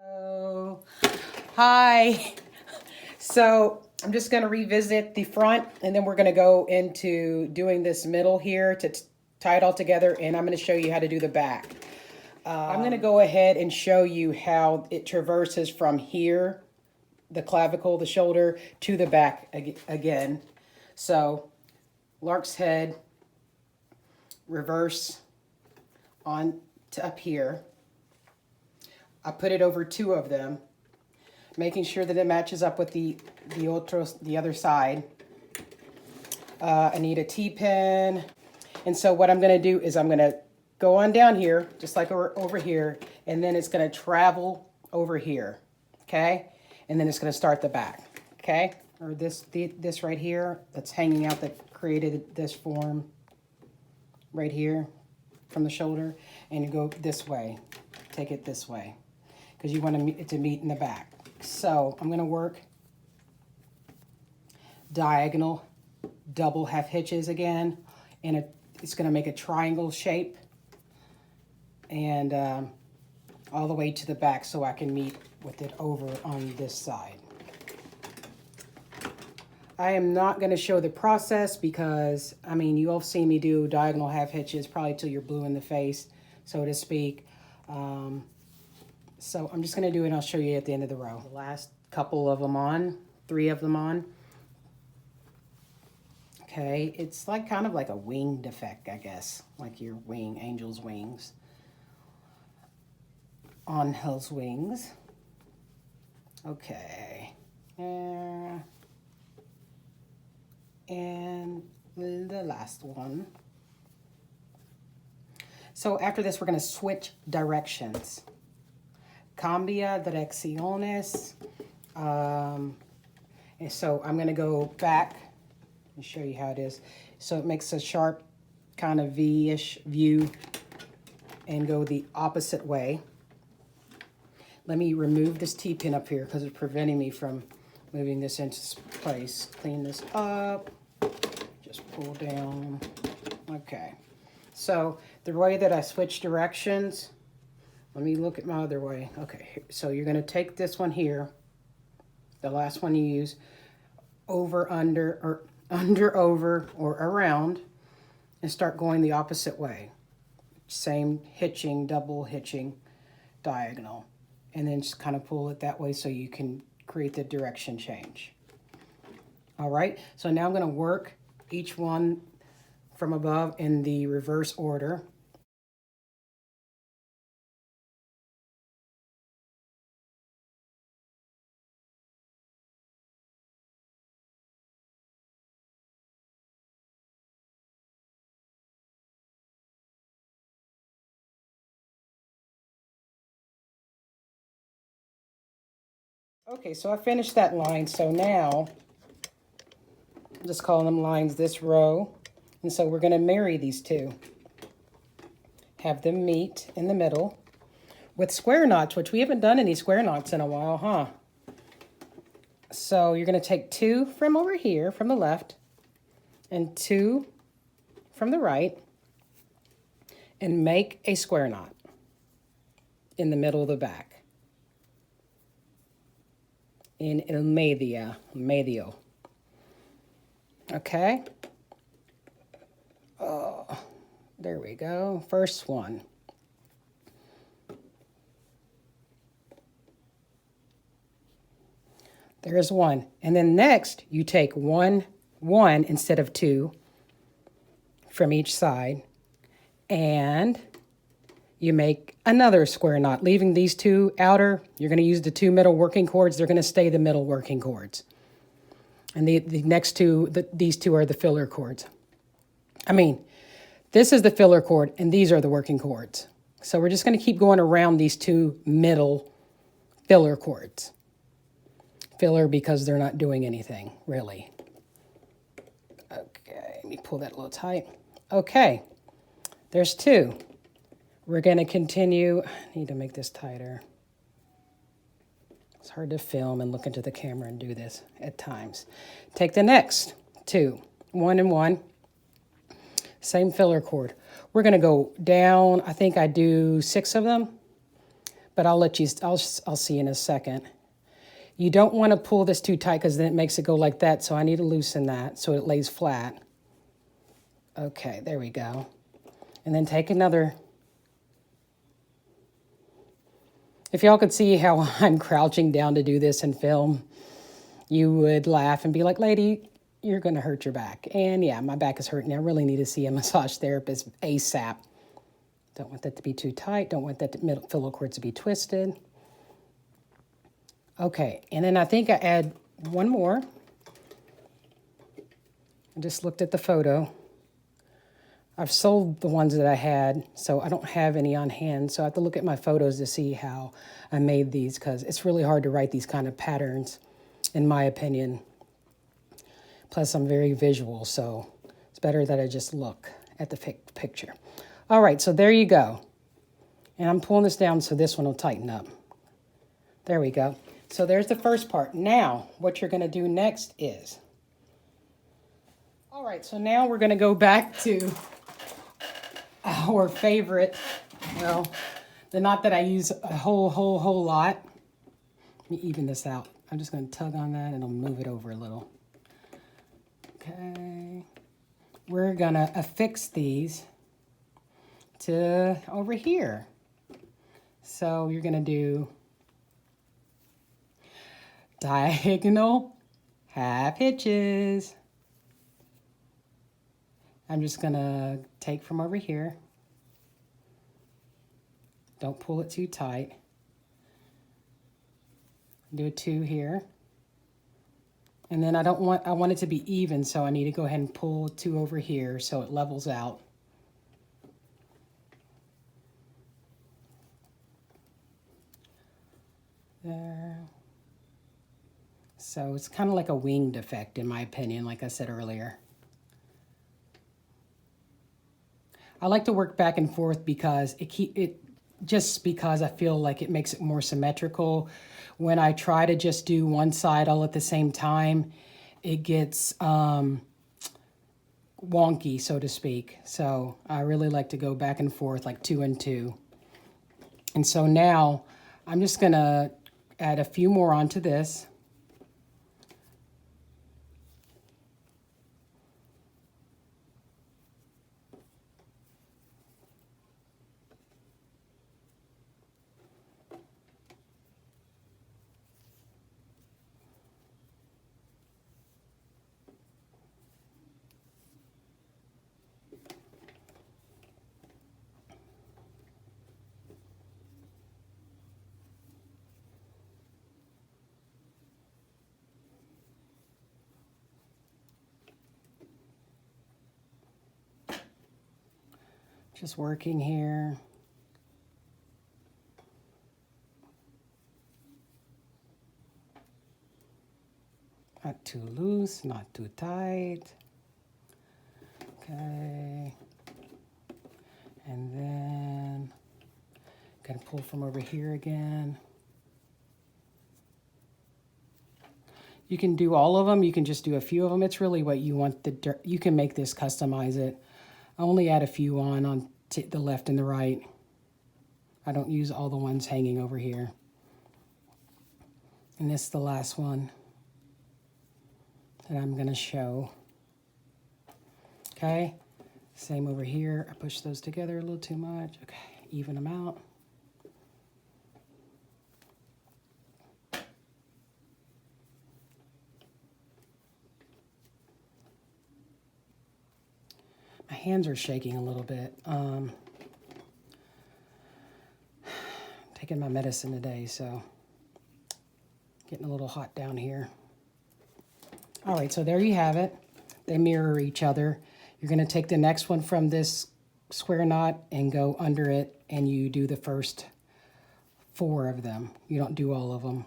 Oh, hi. So I'm just going to revisit the front and then we're going to go into doing this middle here to tie it all together, and I'm going to show you how to do the back. I'm going to go ahead and show you how it traverses from here, the clavicle, the shoulder, to the back again. So lark's head, reverse on to up here. I put it over two of them, making sure that it matches up with the other side. I need a T-pin. And so what I'm going to do is I'm going to go on down here, just like over here, and then it's going to travel over here, okay? And then it's going to start the back, okay? Or this right here that's hanging out that created this form right here from the shoulder, and you go this way, take it this way, because you want it to meet in the back. So I'm going to work diagonal double half hitches again, and it's going to make a triangle shape, and all the way to the back so I can meet with it over on this side. I am not going to show the process because, I mean, you all have seen me do diagonal half hitches probably till you're blue in the face, so to speak. So I'm just going to do it and I'll show you at the end of the row. The last couple of them on, 3 of them on. Okay, it's like kind of like a winged effect, I guess. Like your wing, angel's wings. On his wings. Okay. And the last one. So after this, we're going to switch directions. Cambia direcciones. And so I'm going to go back and show you how it is. So it makes a sharp kind of V-ish view and go the opposite way. Let me remove this T-pin up here because it's preventing me from moving this into place. Clean this up. Just pull down. Okay. So the way that I switch directions, let me look at my other way. Okay, so you're going to take this one here, the last one you use, over, under, over, or around, and start going the opposite way. Same hitching, double hitching, diagonal. And then just kind of pull it that way so you can create the direction change. All right, so now I'm going to work each one from above in the reverse order. Okay, so I finished that line, so now I'm just calling them lines this row. And so we're going to marry these two. Have them meet in the middle with square knots, which we haven't done any square knots in a while, huh? So you're going to take 2 from over here, from the left, and 2 from the right, and make a square knot in the middle of the back. In el medio. Okay. Oh, there we go. First one. There's one. And then next, you take one instead of 2 from each side, and you make another square knot, leaving these 2 outer. You're going to use the 2 middle working cords. They're going to stay the middle working cords. And the next 2, these 2 are the filler cords. I mean, this is the filler cord, and these are the working cords. So we're just going to keep going around these 2 middle filler cords. Filler because they're not doing anything, really. Okay, let me pull that a little tight. Okay, there's 2. We're going to continue. I need to make this tighter. It's hard to film and look into the camera and do this at times. Take the next 2, 1 and 1. Same filler cord. We're going to go down. I think I do 6 of them. but I'll let you, I'll see in a second. You don't want to pull this too tight because then it makes it go like that. So I need to loosen that so it lays flat. Okay, there we go. And then take another. If y'all could see how I'm crouching down to do this in film, you would laugh and be like, lady, you're going to hurt your back. And yeah, my back is hurting. I really need to see a massage therapist ASAP. Don't want that to be too tight. Don't want that middle umbilical cord to be twisted. Okay, and then I think I add one more. I just looked at the photo. I've sold the ones that I had, so I don't have any on hand. So I have to look at my photos to see how I made these because it's really hard to write these kind of patterns, in my opinion. Plus, I'm very visual, so it's better that I just look at the picture. All right, so there you go. And I'm pulling this down so this one will tighten up. There we go. So there's the first part. Now, what you're going to do next is... All right, so now we're going to go back to our favorite, well, the knot that I use a whole lot. Let me even this out. I'm just going to tug on that and I'll move it over a little. Okay. We're going to affix these to over here. So you're going to do diagonal half hitches. I'm just going to take from over here. Don't pull it too tight. Do a 2 here. And then I want it to be even, so I need to go ahead and pull 2 over here so it levels out. There. So it's kind of like a winged effect, in my opinion, like I said earlier. I like to work back and forth because just because I feel like it makes it more symmetrical. When I try to just do one side all at the same time, it gets wonky, so to speak. So I really like to go back and forth like 2 and 2. And so now I'm just gonna add a few more onto this. Just working here. Not too loose, not too tight. Okay. And then gonna pull from over here again. You can do all of them. You can just do a few of them. It's really what you want. You can make this, customize it. I only add a few on the left and the right. I don't use all the ones hanging over here. And this is the last one that I'm going to show. Okay, same over here. I push those together a little too much. Okay, even them out. My hands are shaking a little bit. Taking my medicine today, so getting a little hot down here. All right, so there you have it. They mirror each other. You're going to take the next one from this square knot and go under it, and you do the first 4 of them. You don't do all of them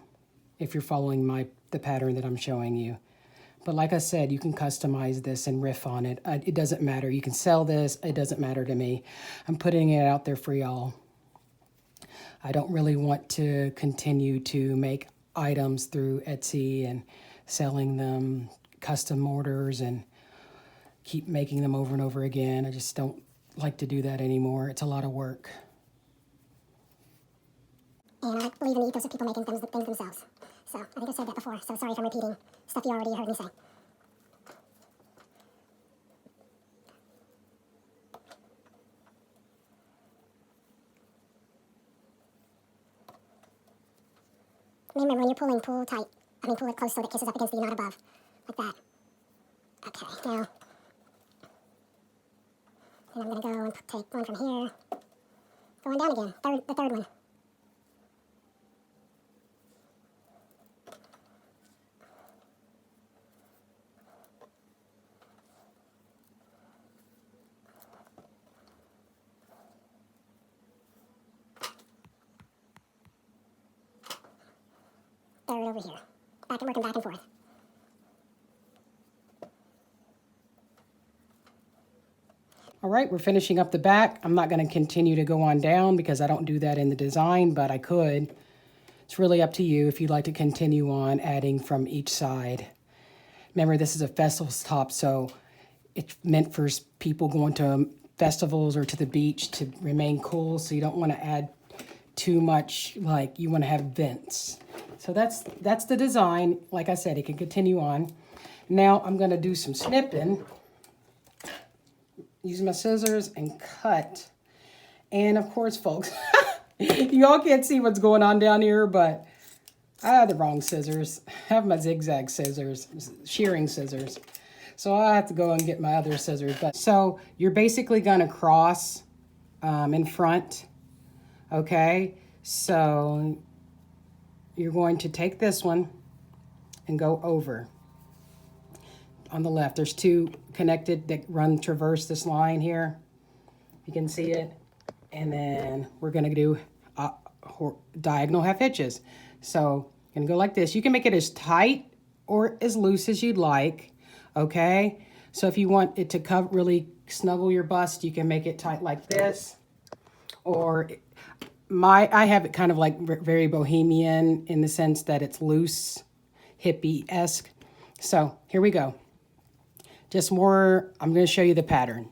if you're following the pattern that I'm showing you. But like I said, you can customize this and riff on it. It doesn't matter. You can sell this. It doesn't matter to me. I'm putting it out there for y'all. I don't really want to continue to make items through Etsy and selling them custom orders and keep making them over and over again. I just don't like to do that anymore. It's a lot of work. And I believe in the ethos of people making things themselves. So I think I said that before, so sorry if I'm repeating stuff you already heard me say. Remember, when you're pulling, pull tight. Pull it close so that it kisses up against the knot above. Like that. Okay, now. And I'm going to go and take one from here. Going down again, the third one. Third over here. Working back and forth. All right, we're finishing up the back. I'm not going to continue to go on down because I don't do that in the design, but I could. It's really up to you if you'd like to continue on adding from each side. Remember, this is a festival top, so it's meant for people going to festivals or to the beach to remain cool, so you don't want to add too much, like you want to have vents. So that's the design. Like I said, it can continue on. Now I'm going to do some snipping. Use my scissors and cut. And of course, folks, y'all can't see what's going on down here, but I had the wrong scissors. I have my zigzag scissors, shearing scissors. So I have to go and get my other scissors. But so you're basically gonna cross in front, okay? So you're going to take this one and go over. On the left, there's two connected that traverse this line here. You can see it. And then we're gonna do diagonal half hitches. So I'm gonna go like this. You can make it as tight or as loose as you'd like, okay? So if you want it to really snuggle your bust, you can make it tight like this. Or I have it kind of like very bohemian in the sense that it's loose, hippie-esque. So here we go. Just more, I'm going to show you the pattern.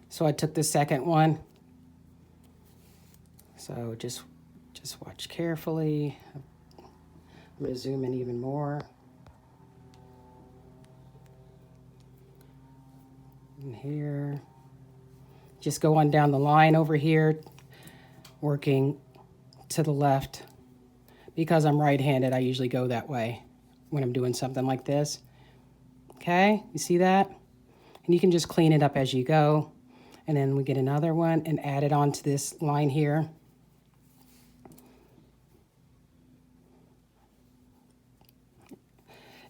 So I took the second one. So just watch carefully. I'm going to zoom in even more. And here, just go on down the line over here, working to the left. Because I'm right-handed, I usually go that way when I'm doing something like this. Okay, you see that? And you can just clean it up as you go. And then we get another one and add it onto this line here.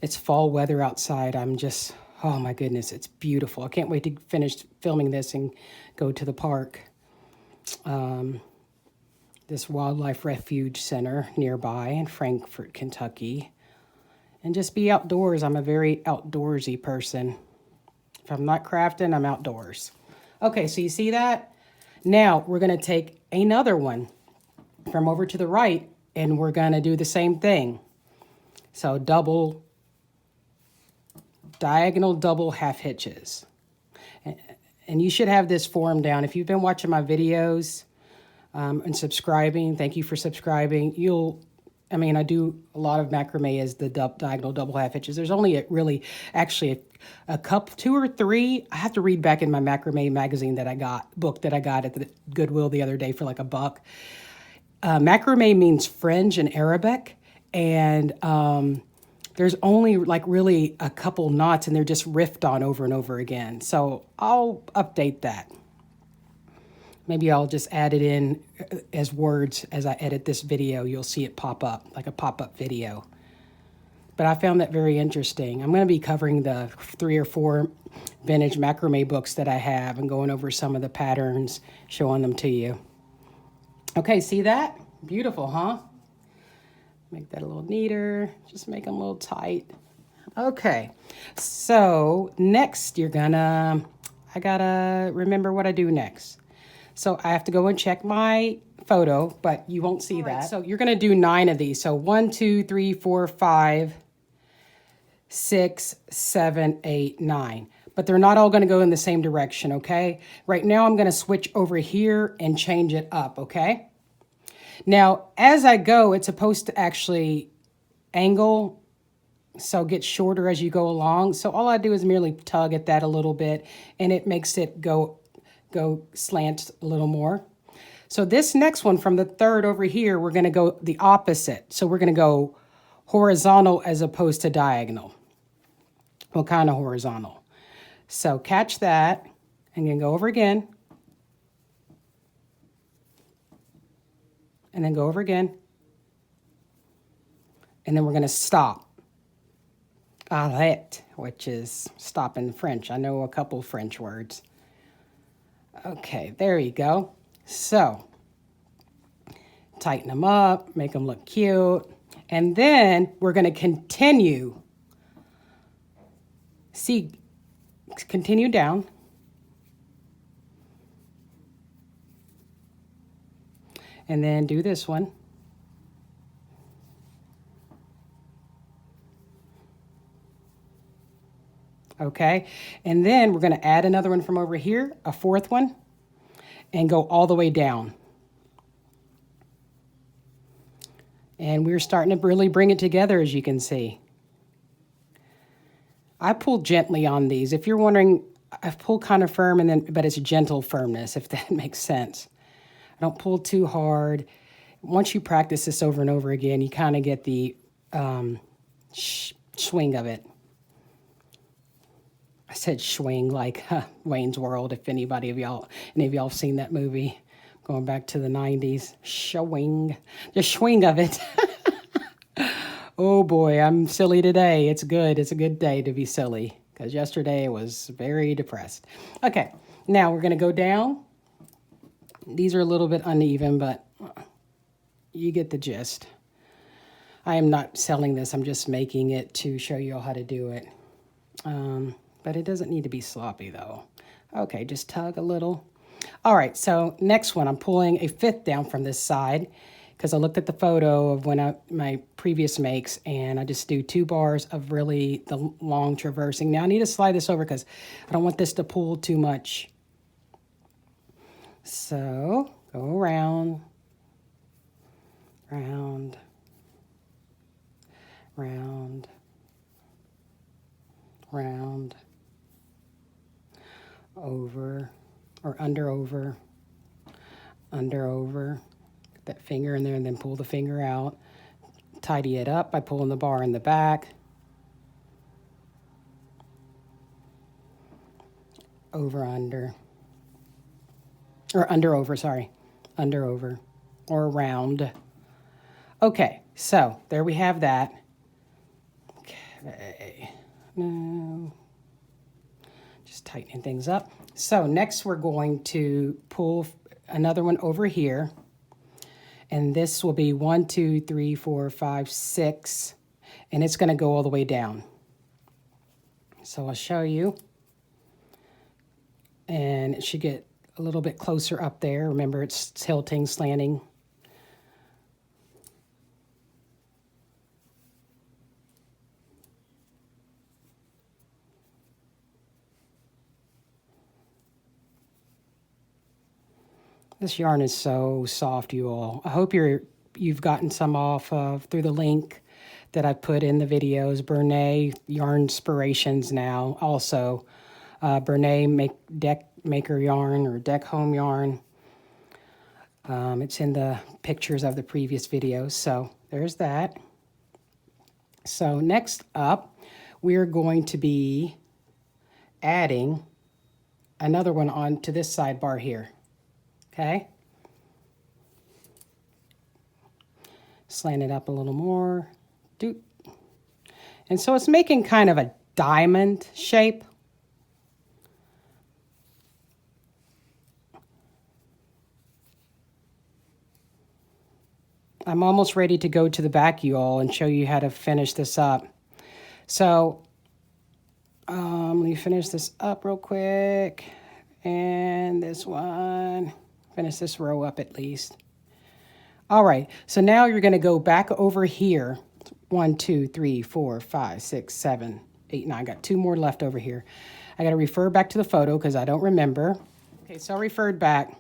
It's fall weather outside. Oh my goodness, it's beautiful. I can't wait to finish filming this and go to the park. This wildlife refuge center nearby in Frankfort, Kentucky. And just be outdoors. I'm a very outdoorsy person. If I'm not crafting, I'm outdoors. Okay, so you see that? Now we're gonna take another one from over to the right and we're gonna do the same thing. So diagonal double half hitches. And you should have this form down. If you've been watching my videos and subscribing, thank you for subscribing. I do a lot of macrame as the diagonal double half hitches. There's only a couple, 2 or 3. I have to read back in my macrame magazine book that I got at the Goodwill the other day for like $1. Macrame means fringe in Arabic, and there's only like really a couple knots and they're just riffed on over and over again. So I'll update that. Maybe I'll just add it in as words as I edit this video. You'll see it pop up, like a pop-up video. But I found that very interesting. I'm going to be covering the 3 or 4 vintage macrame books that I have and going over some of the patterns, showing them to you. Okay, see that? Beautiful, huh? Make that a little neater. Just make them a little tight. Okay, so next I gotta remember what I do next. So I have to go and check my photo, but you won't see that. So you're going to do 9 of these. So 1, 2, 3, 4, 5, 6, 7, 8, 9. But they're not all going to go in the same direction, okay? Right now I'm going to switch over here and change it up, okay? Now, as I go, it's supposed to actually angle, so get shorter as you go along. So all I do is merely tug at that a little bit, and it makes it go slant a little more. So this next one from the third over here, we're going to go the opposite. So we're going to go horizontal as opposed to diagonal. Well, kind of horizontal. So catch that, and then go over again. And then go over again. And then we're going to stop. Arrête, which is stop in French. I know a couple French words. Okay, there you go. So, tighten them up, make them look cute. And then we're going to continue. See, continue down. And then do this one. Okay, and then we're going to add another one from over here, a fourth one, and go all the way down. And we're starting to really bring it together, as you can see. I pull gently on these. If you're wondering, I pull kind of firm, but it's a gentle firmness, if that makes sense. I don't pull too hard. Once you practice this over and over again, you kind of get the swing of it. I said swing like Wayne's World, if any of y'all have seen that movie, going back to the 90s. Swing, the swing of it. Oh boy, I'm silly today. It's good. It's a good day to be silly, because yesterday was very depressed. Okay, now we're going to go down. These are a little bit uneven, but you get the gist. I am not selling this. I'm just making it to show you all how to do it. But it doesn't need to be sloppy, though. Okay, just tug a little. All right, so next one, I'm pulling a fifth down from this side because I looked at the photo of my previous makes, and I just do 2 bars of really the long traversing. Now, I need to slide this over because I don't want this to pull too much. So, go around, round, round, round, over, or under, over, get that finger in there, and then pull the finger out. Tidy it up by pulling the bar in the back. Over, under, or under, over, sorry. Under, over, or around. Okay, so there we have that. Okay, now, just tightening things up. So next we're going to pull another one over here. And this will be 1, 2, 3, 4, 5, 6. And it's going to go all the way down. So I'll show you. And it should get a little bit closer up there. Remember, it's tilting, slanting. This yarn is so soft, you all. I hope you've gotten some off through the link that I put in the videos. Bernat Yarn Inspirations now. Also, Bernat Deck Maker Yarn or Deck Home Yarn. It's in the pictures of the previous videos. So there's that. So next up, we're going to be adding another one onto this sidebar here. Okay, slant it up a little more. Doop. And so it's making kind of a diamond shape. I'm almost ready to go to the back, you all, and show you how to finish this up. So let me finish this up real quick. And this one. Finish this row up at least. All right, so now you're gonna go back over here. 1, 2, 3, 4, 5, 6, 7, 8, 9. I got 2 more left over here. I gotta refer back to the photo because I don't remember. Okay, so I referred back.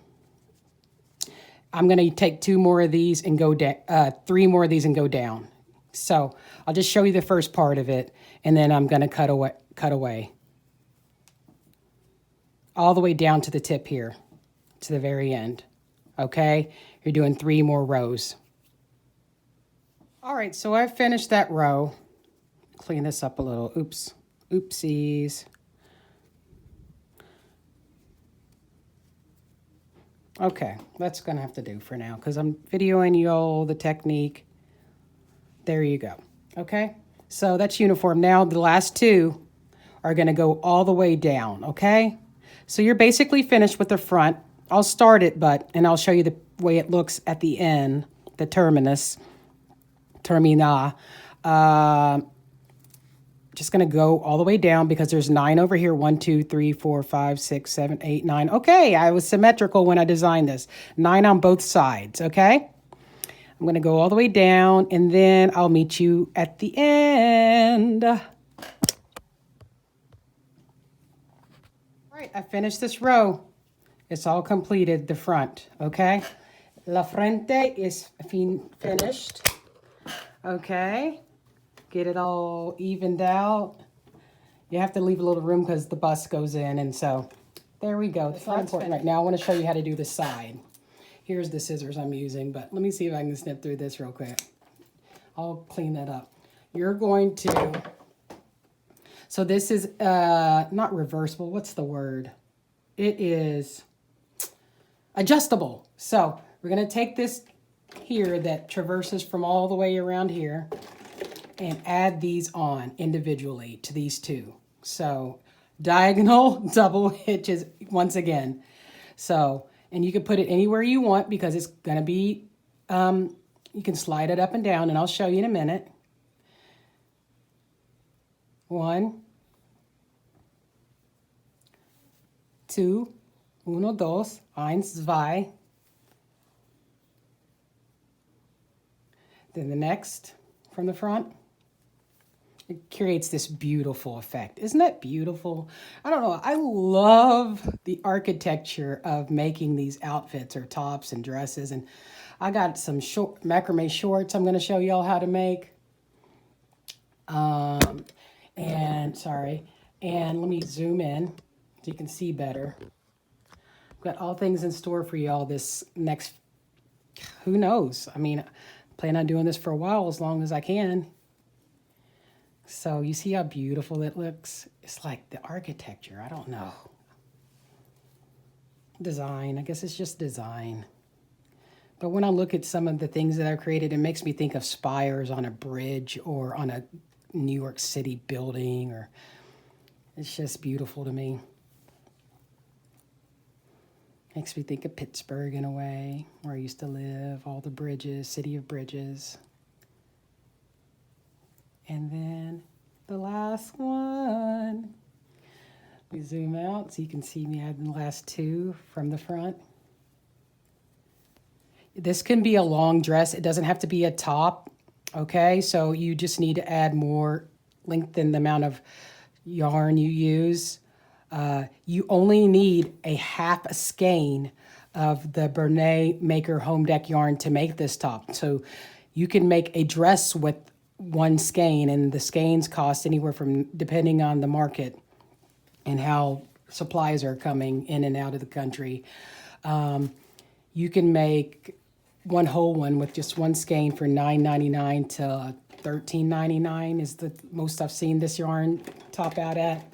I'm gonna take 2 more of these and go down, 3 more of these and go down. So I'll just show you the first part of it, and then I'm gonna cut away. All the way down to the tip here, to the very end. Okay, you're doing 3 more rows. All right, so I've finished that row. Clean this up a little. Oops, oopsies. Okay, that's gonna have to do for now because I'm videoing you all the technique. There you go. Okay, so that's uniform. Now the last 2 are gonna go all the way down, okay? So you're basically finished with the front. I'll start it, and I'll show you the way it looks at the end, the terminus, termina. Just going to go all the way down because there's 9 over here. 1, 2, 3, 4, 5, 6, 7, 8, 9. Okay, I was symmetrical when I designed this. 9 on both sides, okay? I'm going to go all the way down, and then I'll meet you at the end. All right, I finished this row. It's all completed, the front, okay? La frente is finished, okay? Get it all evened out. You have to leave a little room because the bus goes in, and so there we go. That's not important right now. I want to show you how to do the side. Here's the scissors I'm using, but let me see if I can snip through this real quick. I'll clean that up. You're going to, so this is not reversible. What's the word? It is adjustable. So we're going to take this here that traverses from all the way around here and add these on individually to these 2. So diagonal double hitches once again. So, and you can put it anywhere you want because it's going to be, you can slide it up and down, and I'll show you in a minute. 1, 2, 1, 2, 1, 2. Then the next from the front. It creates this beautiful effect. Isn't that beautiful? I don't know. I love the architecture of making these outfits or tops and dresses. And I got some short macrame shorts I'm going to show y'all how to make. And let me zoom in so you can see better. I've got all things in store for y'all this next, who knows? I mean, I plan on doing this for a while, as long as I can. So you see how beautiful it looks? It's like the architecture, I don't know. Design, I guess it's just design. But when I look at some of the things that I've created, it makes me think of spires on a bridge or on a New York City building, or it's just beautiful to me. Makes me think of Pittsburgh in a way, where I used to live, all the bridges, city of bridges. And then the last one. We zoom out so you can see me adding the last 2 from the front. This can be a long dress. It doesn't have to be a top, okay? So you just need to add more, lengthen the amount of yarn you use. You only need a half a skein of the Bernat Maker Home Deck yarn to make this top. So you can make a dress with 1 skein, and the skeins cost anywhere from, depending on the market and how supplies are coming in and out of the country. You can make one whole one with just 1 skein for $9.99 to $13.99 is the most I've seen this yarn top out at.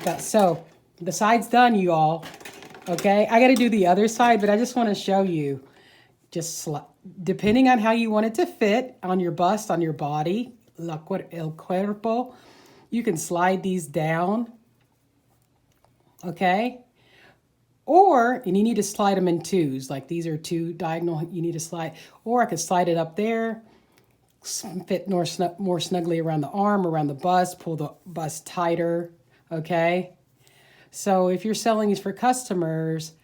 But so the side's done, you all. Okay, I got to do the other side, but I just want to show you, just depending on how you want it to fit on your bust, on your body, el cuerpo, you can slide these down. Okay, or, and you need to slide them in 2s, like these are 2 diagonal, you need to slide, or I could slide it up there, fit more snugly around the arm, around the bust, pull the bust tighter, okay? So if you're selling these for customers,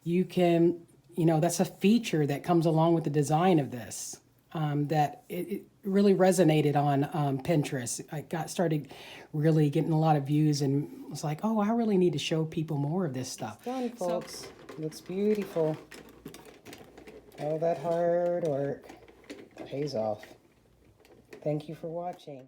you can you know, that's a feature that comes along with the design of this. That it really resonated on Pinterest. I started really getting a lot of views and was like, oh, I really need to show people more of this stuff. Done, folks. Looks beautiful. All that hard work pays off. Thank you for watching.